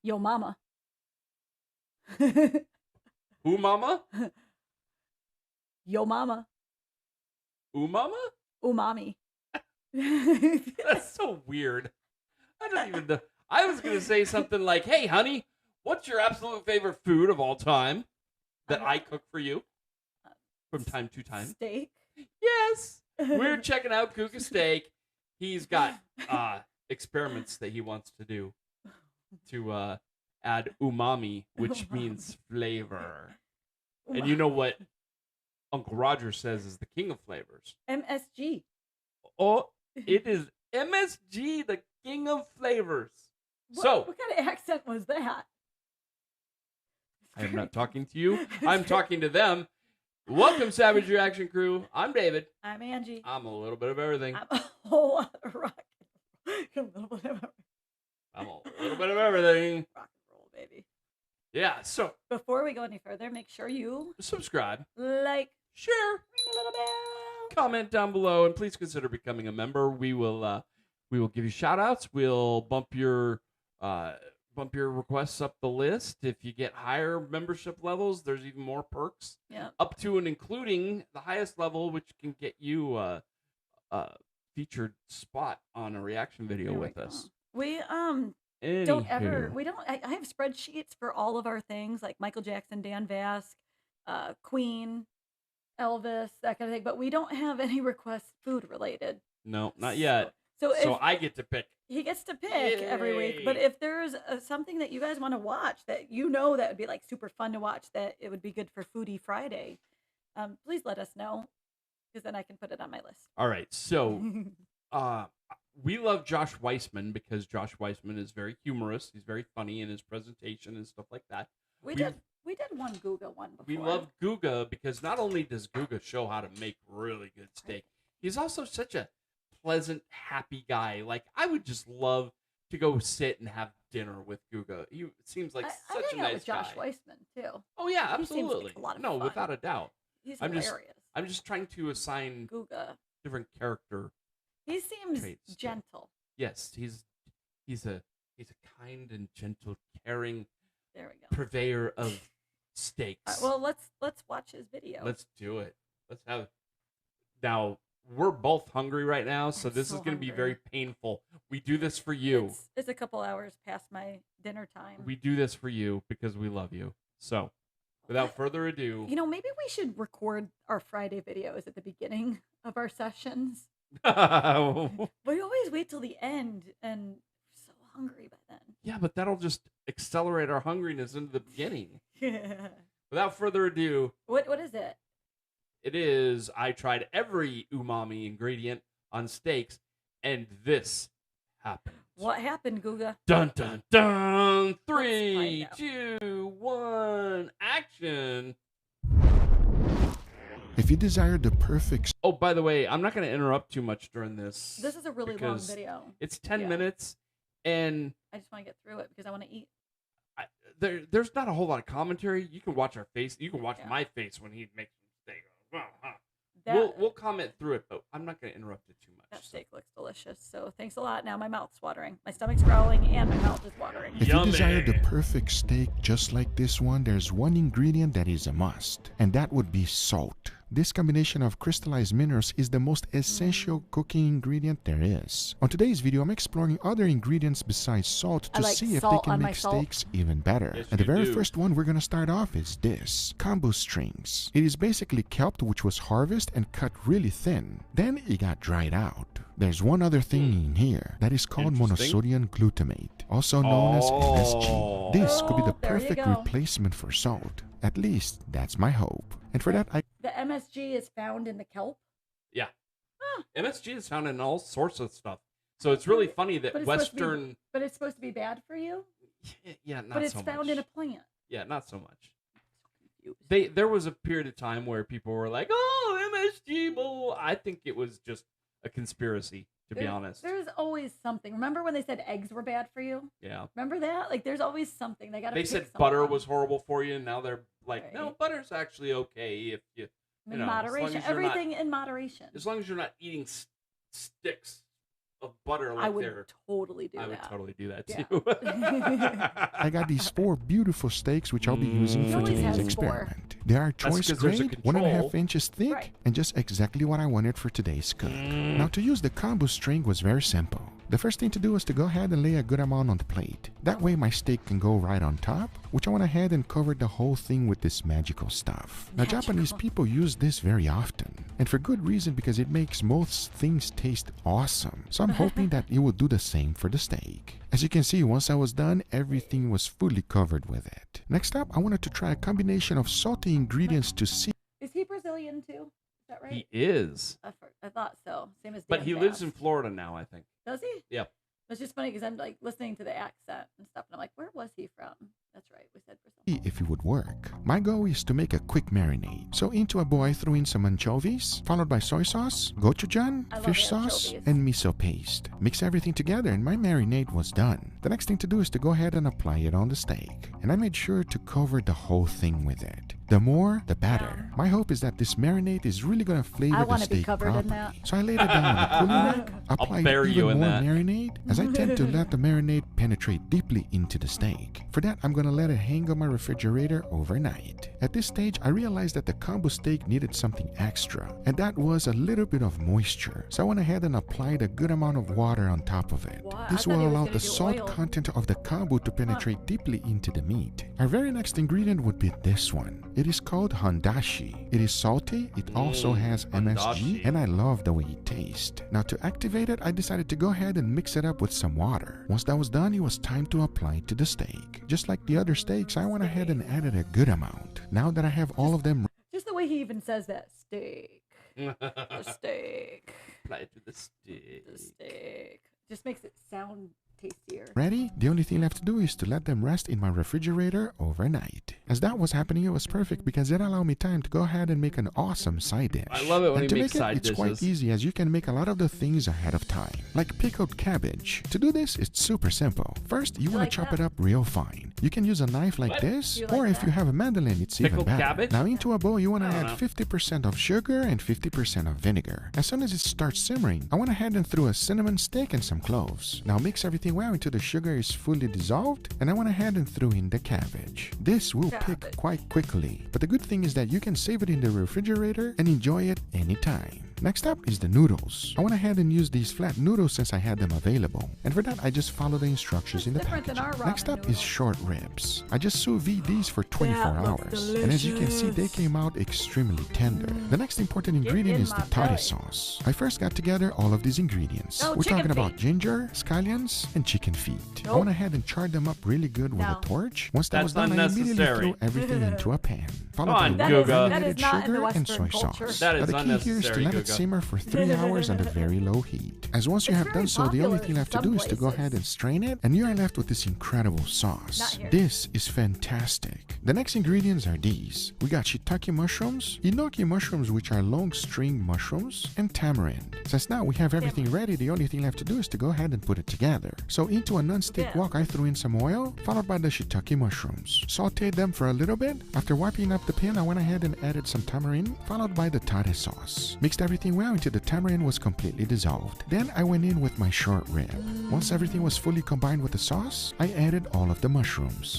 Yo mama. Who mama? Yo mama. Umama? Umami. That's so weird. I don't even know. I was going to say something like, hey, honey, what's your absolute favorite food of all time that I cook for you from time to time? Steak. Yes. We're checking out Guga Steak. He's got experiments that he wants to do to add umami, which means flavor. And you know what Uncle Roger says is the king of flavors. MSG. Oh, it is MSG, the king of flavors. What kind of accent was that? I am not talking to you. I'm talking to them. Welcome, Savage Reaction Crew. I'm David. I'm Angie. I'm a little bit of everything. I'm a whole lot of rock. I'm a little bit of everything. Rock and roll, baby. Yeah, so before we go any further, make sure you subscribe, like, share, ring the little bell, comment down below, and please consider becoming a member. We will give you shout outs. We'll bump your requests up the list. If you get higher membership levels, there's even more perks. Yeah. Up to and including the highest level, which can get you a featured spot on a reaction video with us. We Anywho. don't ever. We don't. I have spreadsheets for all of our things, like Michael Jackson, Dan Vask, Queen, Elvis, that kind of thing. But we don't have any requests food related. No, not yet. So I get to pick. He gets to pick every week. But if there's something that you guys want to watch that that would be like super fun to watch, that it would be good for Foodie Friday, please let us know, because then I can put it on my list. All right. So we love Josh Weissman because Josh Weissman is very humorous. He's very funny in his presentation and stuff like that. We did one Guga one before. We love Guga because not only does Guga show how to make really good steak, he's also such a pleasant, happy guy. Like, I would just love to go sit and have dinner with Guga. He seems like such a nice guy. Josh Weissman too. Oh yeah, absolutely. He seems like a lot of fun. Without a doubt. He's hilarious. I'm just trying to assign Guga different character. He seems gentle. Yes, he's a kind and gentle, caring purveyor of steaks. Well, let's watch his video. Let's do it. Let's have. Now we're both hungry right now, so this is going to be very painful. We do this for you. It's a couple hours past my dinner time. We do this for you because we love you. So, without further ado, maybe we should record our Friday videos at the beginning of our sessions. We always wait till the end, and we're so hungry by then. Yeah, but that'll just accelerate our hungriness into the beginning. Without further ado, what is it? It is, I tried every umami ingredient on steaks, and this happened. What happened, Guga? Dun, dun, dun! 3, 2, 1, action! If you desire the perfect... Oh, by the way, I'm not going to interrupt too much during this. This is a really long video. It's 10 minutes, and... I just want to get through it because I want to eat. There's not a whole lot of commentary. You can watch our face. You can watch my face when he makes a mistake. We'll comment through it, but I'm not going to interrupt it too much. That steak looks delicious, so thanks a lot. Now my mouth's watering. My stomach's growling, and my mouth is watering. If you desire the perfect steak just like this one, there's one ingredient that is a must, and that would be salt. This combination of crystallized minerals is the most essential cooking ingredient there is. On today's video, I'm exploring other ingredients besides salt to see if they can make steaks even better. Yes, and the very first one we're going to start off is this, kombu strings. It is basically kelp which was harvested and cut really thin. Then it got dried out. There's one other thing in here that is called monosodium glutamate, also known as MSG. This could be the perfect replacement for salt. At least, that's my hope. And for that, The MSG is found in the kelp? Yeah. MSG is found in all sorts of stuff. So it's really funny that Western... But it's supposed to be bad for you? Yeah, not so much. But it's found in a plant. Yeah, not so much. There was a period of time where people were like, oh, MSG, bull. I think it was just a conspiracy, to be honest. There's always something. Remember when they said eggs were bad for you? Yeah. Remember that? Like, there's always something. They said butter was horrible for you, and now they're like, no, butter's actually okay if you... In moderation. Everything in moderation. As long as you're not eating sticks of butter like I would they're. totally do I that. would totally do that Yeah. too. I got these 4 beautiful steaks which I'll be using He for always today's has 4. experiment. They are That's choice 'cause there's a grade, 1.5 control. inches thick, Right. and just exactly what I wanted for today's cook. Now to use the combo string was very simple. The first thing to do is to go ahead and lay a good amount on the plate. That way my steak can go right on top, which I went ahead and covered the whole thing with this magical stuff. Now Japanese people use this very often, and for good reason because it makes most things taste awesome. So I'm hoping that it will do the same for the steak. As you can see, once I was done, everything was fully covered with it. Next up, I wanted to try a combination of salty ingredients to see. Is he Brazilian too? Is that right? He is, I thought so. Same as but Dan he lives Bass. in Florida now, I think. Does he? Yep. It's just funny because I'm like listening to the accent and stuff, and I'm like, where was he from? That's right, we said Brazil. If it would work. My goal is to make a quick marinade. So into a bowl I threw in some anchovies, followed by soy sauce, gochujang, I love fish sauce, anchovies. and miso paste. Mix everything together and my marinade was done. The next thing to do is to go ahead and apply it on the steak. And I made sure to cover the whole thing with it. The more, the better. My hope is that this marinade is really going to flavor the wanna be steak covered in properly. that. So I laid it down on a cooling rack, applied bury you even in more that. marinade, as I tend to let the marinade penetrate deeply into the steak. For that, I'm going to let it hang on my refrigerator overnight. At this stage, I realized that the combo steak needed something extra, and that was a little bit of moisture. So I went ahead and applied a good amount of water on top of it. Wow, I This thought will he was allow gonna the do salt oil. content of the combo to penetrate deeply into the meat. Our very next ingredient would be this one. It is called hondashi. It is salty, it also has MSG, hondashi. and I love the way it tastes. Now to activate it, I decided to go ahead and mix it up with some water. Once that was done, it was time to apply it to the steak. Just like the other steaks, I went ahead and added a good amount. Now that I have all of them Just the way he even says that, steak, the Apply steak, it to the steak. the steak, just makes it sound tastier. ready, the only thing left to do is to let them rest in my refrigerator overnight. As that was happening, it was perfect because it allowed me time to go ahead and make an awesome side dish. I love it when and he to makes make side it's quite dishes. easy as you can make a lot of the things ahead of time, like pickled cabbage. To do this, it's super simple. First, you want like to chop that? it up real fine. You can use a knife like What? this, You or like if you that? have a mandolin, it's Pickled even better. cabbage? Now into a bowl, you want to I don't add know. 50% of sugar and 50% of vinegar. As soon as it starts simmering, I went ahead and threw a cinnamon stick and some cloves. Now mix everything well until the sugar is fully dissolved, and I went ahead and threw in the cabbage. This will pick Cabbage. quite quickly, but the good thing is that you can save it in the refrigerator and enjoy it anytime. Next up is the noodles. I went ahead and used these flat noodles since I had them available. And for that, I just follow the instructions in the different than packaging. our Next ramen up is noodles. short ribs. I just sous vide these for 24 That looks hours. And as you can see, they delicious. came out extremely tender. The next important ingredient in is the my toddy belly. sauce. I first got together all of these ingredients. Oh, We're chicken talking about feet. ginger, scallions, and chicken feet. I Nope. went ahead and charred them up really good with No. a torch. Once that was That's done, I immediately unnecessary. threw everything into a pan. Followed on, by Guga. one That is granulated not in the sugar and soy Western culture. sauce. That Now is the key here is to unnecessary, let it Guga. simmer for 3 hours under very low heat. As once you It's have very done so, the only popular thing in left to some do is to go places. ahead and strain it, and you are left with this incredible Not sauce. here. This is fantastic. The next ingredients are these. We got shiitake mushrooms, enoki mushrooms, which are long string mushrooms, and tamarind. Since now we have everything ready, the only thing left to do is to go ahead and put it together. So into a non-stick Yeah. wok, I threw in some oil, followed by the shiitake mushrooms. Sauteed them for a little bit. After wiping up the pan, I went ahead and added some tamarind, followed by the tare sauce. Mixed everything well until the tamarind was completely dissolved. Then I went in with my short rib. Once everything was fully combined with the sauce, I added all of the mushrooms.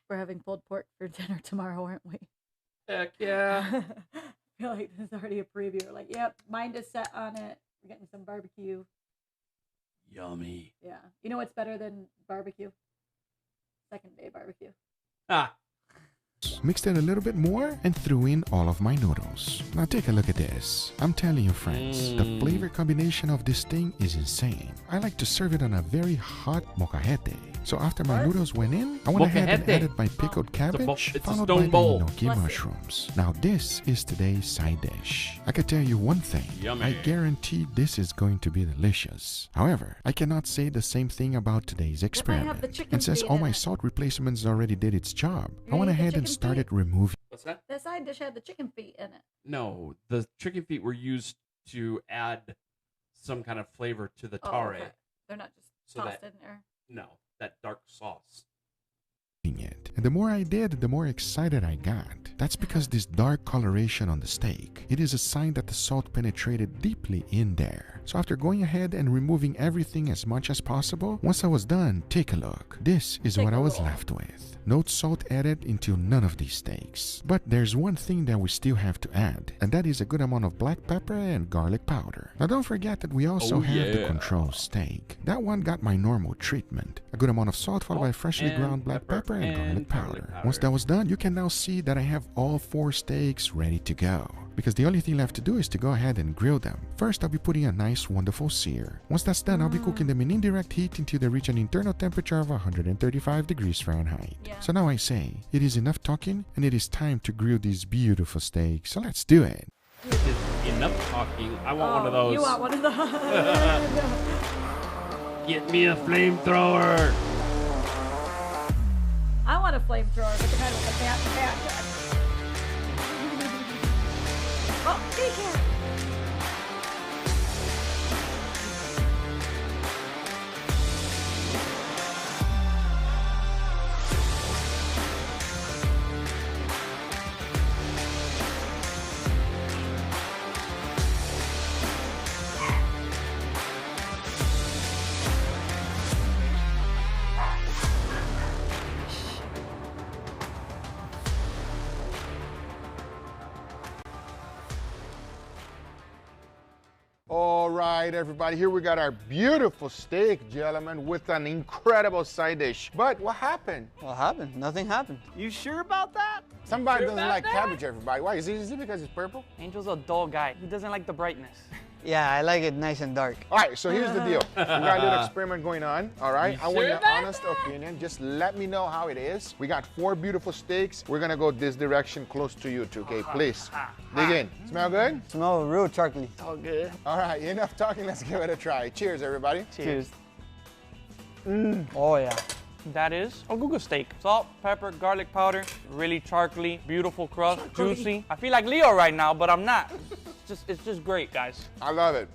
We're having pulled pork for dinner tomorrow, aren't we? Heck yeah. I feel like there's already a preview. We're like, yep, mind is set on it. We're getting some barbecue. Yummy. Yeah. You know what's better than barbecue? Second day barbecue. Ah, Mixed it a little bit more and threw in all of my noodles. Now take a look at this. I'm telling you friends, the flavor combination of this thing is insane. I like to serve it on a very hot molcajete. So after my What? noodles went in, I went ahead and Molcajete. added my pickled cabbage, it's a followed stone by the bowl. enoki Bless you. mushrooms. Now this is today's side dish. I can tell you one thing. Yummy. I guarantee this is going to be delicious. However, I cannot say the same thing about today's might have the experiment. chicken And since feet all in my it. salt replacements already did its job, I You went need the ahead and chicken started feet? removing. what's that? The side dish had the chicken feet in it. No, the chicken feet were used to add some kind of flavor to the Oh, tare. okay. They're not just So tossed that- in there. No, that dark sauce. it. And the more I did, the more excited I got. That's because this dark coloration on the steak, it is a sign that the salt penetrated deeply in there. So after going ahead and removing everything as much as possible, once I was done, take a look. This is what I was left with. No salt added into none of these steaks. But there's one thing that we still have to add, and that is a good amount of black pepper and garlic powder. Now don't forget that we also have the control steak. That one got my normal treatment. A good amount of salt followed by freshly ground black pepper and garlic powder. Once that was done, you can now see that I have all 4 steaks ready to go. Because the only thing left to do is to go ahead and grill them. First, I'll be putting a nice, wonderful sear. Once that's done, I'll be cooking them in indirect heat until they reach an internal temperature of 135 degrees Fahrenheit. Yeah. So now I say, it is enough talking, and it is time to grill these beautiful steaks. So let's do it. It is enough talking. I want one of those. You want one of those? Get me a flamethrower. I want a flamethrower, but the kind with a fat. Oh, take care. All right, everybody, here we got our beautiful steak, gentlemen, with an incredible side dish. But what happened? What happened? Nothing happened. You sure about that? Somebody Sure doesn't about like that? cabbage, everybody. Why? Is it because it's purple? Angel's a dull guy. He doesn't like the brightness. Yeah, I like it nice and dark. All right, so here's the deal. We got a little experiment going on, all right? I want sure your about honest opinion. Just let me know how it is. We got 4 beautiful steaks. We're gonna go this direction close to you two, okay? Please, dig in. Smell good? Smell real charcoaly. All good. All right, enough talking. Let's give it a try. Cheers, everybody. Cheers. Oh yeah. That is a Guga steak. Salt, pepper, garlic powder, really charcoaly, beautiful crust, juicy. I feel like Leo right now, but I'm not. It's just great, guys. I love it.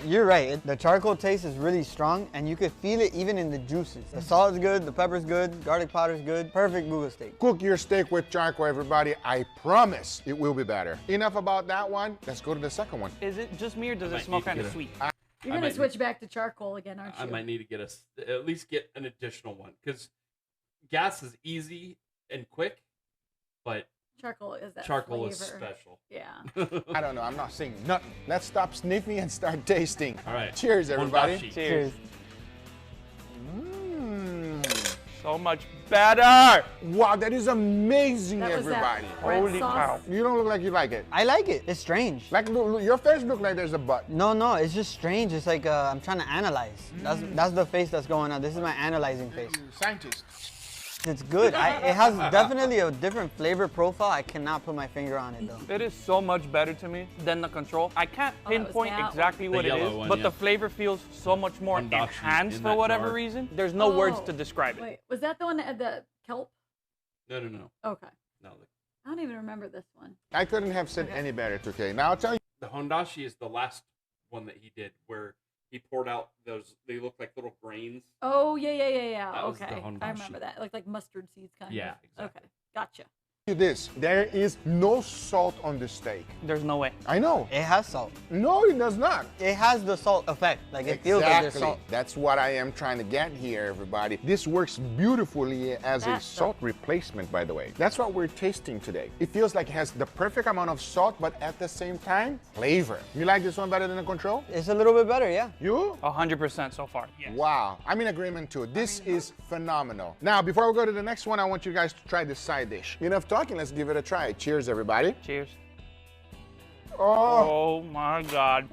You're right. The charcoal taste is really strong, and you could feel it even in the juices. The salt is good, the pepper's good, garlic powder's good. Perfect Guga steak. Cook your steak with charcoal, everybody. I promise it will be better. Enough about that one. Let's go to the second one. Is it just me or does it might smell need to kind of get a- sweet? You're I gonna might switch back to charcoal again, aren't you? I might need to get at least get an additional one because gas is easy and quick, but Charcoal is that charcoal flavor. is special. Yeah. I don't know. I'm not saying nothing. Let's stop sniffing and start tasting. All right. Cheers, everybody. Hondashi. Cheers. Mm. So much better. Wow, that is amazing, That was everybody. that red Holy sauce. cow. You don't look like you like it. I like it. It's strange. Like your face look like there's a butt. No, it's just strange. It's like I'm trying to analyze. That's the face that's going on. This is my analyzing face. Scientist. It's good. It has definitely a different flavor profile. I cannot put my finger on it though. It is so much better to me than the control. I can't Oh, that was pinpoint that exactly one. what The it yellow is, one, but yeah. the flavor feels so much more Hondashi enhanced in for that whatever jar. reason. There's no words Oh, to describe it. Wait, was that the one that had the kelp? No. Okay. No. I don't even remember this one. I couldn't have said any better, 2K. Now I'll tell you. The Hondashi is the last one that he did where he poured out those. They look like little grains. Oh, yeah. That was the Okay. I Hondashi. remember that. Like mustard seeds kind Yeah, of. exactly. Okay. Gotcha. This. There is no salt on the steak. There's no way. I know. It has salt. No, it does not. It has the salt effect. Like it feels like there's salt. That's what I am trying to get here, everybody. This works beautifully as a That's salt replacement, by the way. That's what we're tasting today. It feels like it has the perfect amount of salt, but at the same time, flavor. You like this one better than the control? It's a little bit better, yeah. You? 100% so far. Yes. Wow, I'm in agreement too. This is phenomenal. Now, before we go to the next one, I want you guys to try this side dish. Enough talking, let's give it a try. Cheers, everybody. Cheers. Oh, Oh my God.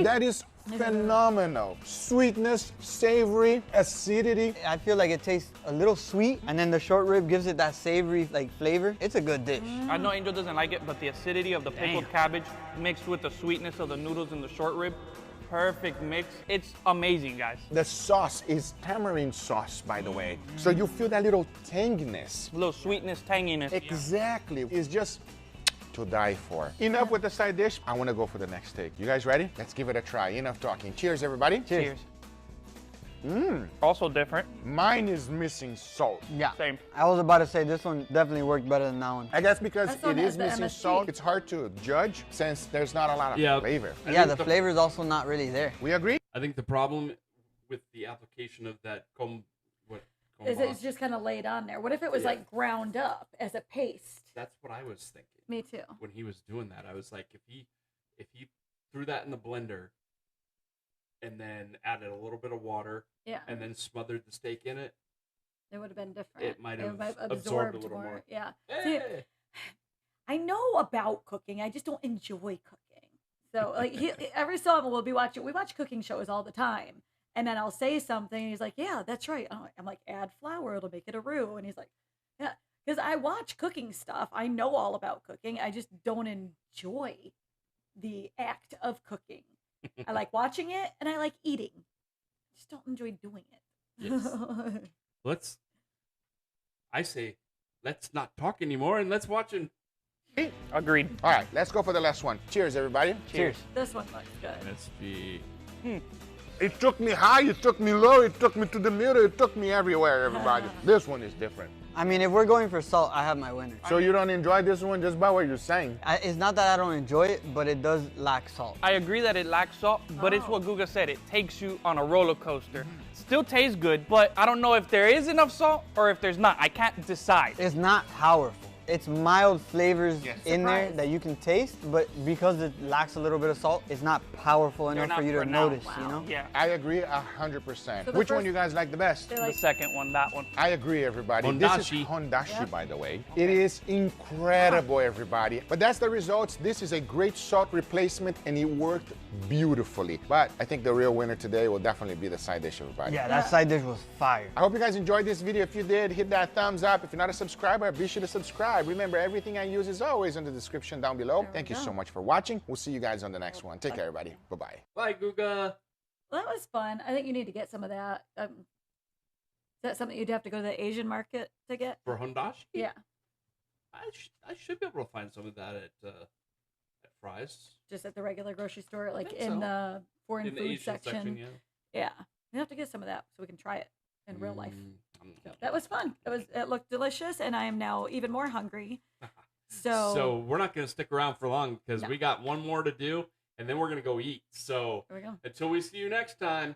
that is phenomenal. Sweetness, savory, acidity. I feel like it tastes a little sweet, and then the short rib gives it that savory like flavor. It's a good dish. I know Angel doesn't like it, but the acidity of the pickled cabbage mixed with the sweetness of the noodles and the short rib, perfect mix. It's amazing, guys. The sauce is tamarind sauce, by the way. So you feel that little tanginess. A little sweetness, tanginess. Exactly. It's just to die for. Enough with the side dish. I want to go for the next steak. You guys ready? Let's give it a try. Enough talking. Cheers, everybody. Cheers. Also different. Mine is missing salt. Yeah. Same. I was about to say this one definitely worked better than that one. I guess because That's on it is the missing MSG. salt, it's hard to judge since there's not a lot of Yeah. flavor. I Yeah, think the flavor's also not really there. We agree? I think the problem with the application of that Is it's just kind of laid on there? What if it was Yeah. like ground up as a paste? That's what I was thinking. Me too. When he was doing that, I was like, if he threw that in the blender and then added a little bit of water Yeah, and then smothered the steak in it, it would have been different. it might have absorbed a little more. Yeah. See, Hey! I know about cooking. I just don't enjoy cooking. So like every so often we watch cooking shows all the time. And then I'll say something and he's like, yeah, that's right. I'm like, add flour, it'll make it a roux. And he's like, yeah, because I watch cooking stuff. I know all about cooking. I just don't enjoy the act of cooking. I like watching it and I like eating. I just don't enjoy doing it. Yes. I say, let's not talk anymore and let's watch and Agreed. All right, let's go for the last one. Cheers, everybody. Cheers. This one looks good. let's be. It took me high, it took me low, it took me to the middle, it took me everywhere, everybody. This one is different. I mean, if we're going for salt, I have my winner. So you don't enjoy this one just by what you're saying? It's not that I don't enjoy it, but it does lack salt. I agree that it lacks salt, but it's what Guga said. It takes you on a roller coaster. Still tastes good, but I don't know if there is enough salt or if there's not. I can't decide. It's not powerful. It's mild flavors in there Surprise. that you can taste, but because it lacks a little bit of salt, it's not powerful They're enough not for you to pronounced. notice, you know? Yeah. I agree 100%. So the Which one first- you guys like the best? They're The like, second one, that one. I agree, everybody. This Hondashi. is Hondashi, Yep. by the way. It is incredible, everybody. But that's the results. This is a great salt replacement, and it worked beautifully. But I think the real winner today will definitely be the side dish, everybody. Yeah, that side dish was fire. I hope you guys enjoyed this video. If you did, hit that thumbs up. If you're not a subscriber, be sure to subscribe. Remember, everything I use is always in the description down below. There we Thank you go. so much for watching. We'll see you guys on the next one. Take care, everybody. Bye-bye. Bye, Guga. well, that was fun. I think you need to get some of that. Is that something you'd have to go to the Asian market to get? For Hondashi? Yeah, I should be able to find some of that at Fry's. just at the regular grocery store, like think in so. the foreign In the food Asian section. yeah. Yeah, we have to get some of that so we can try it in real life. Mm, So that was fun. It looked delicious, and I am now even more hungry. So, So we're not going to stick around for long because No. we got one more to do, and then we're going to go eat. So there we go. until we see you next time,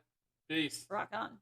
peace. Rock on.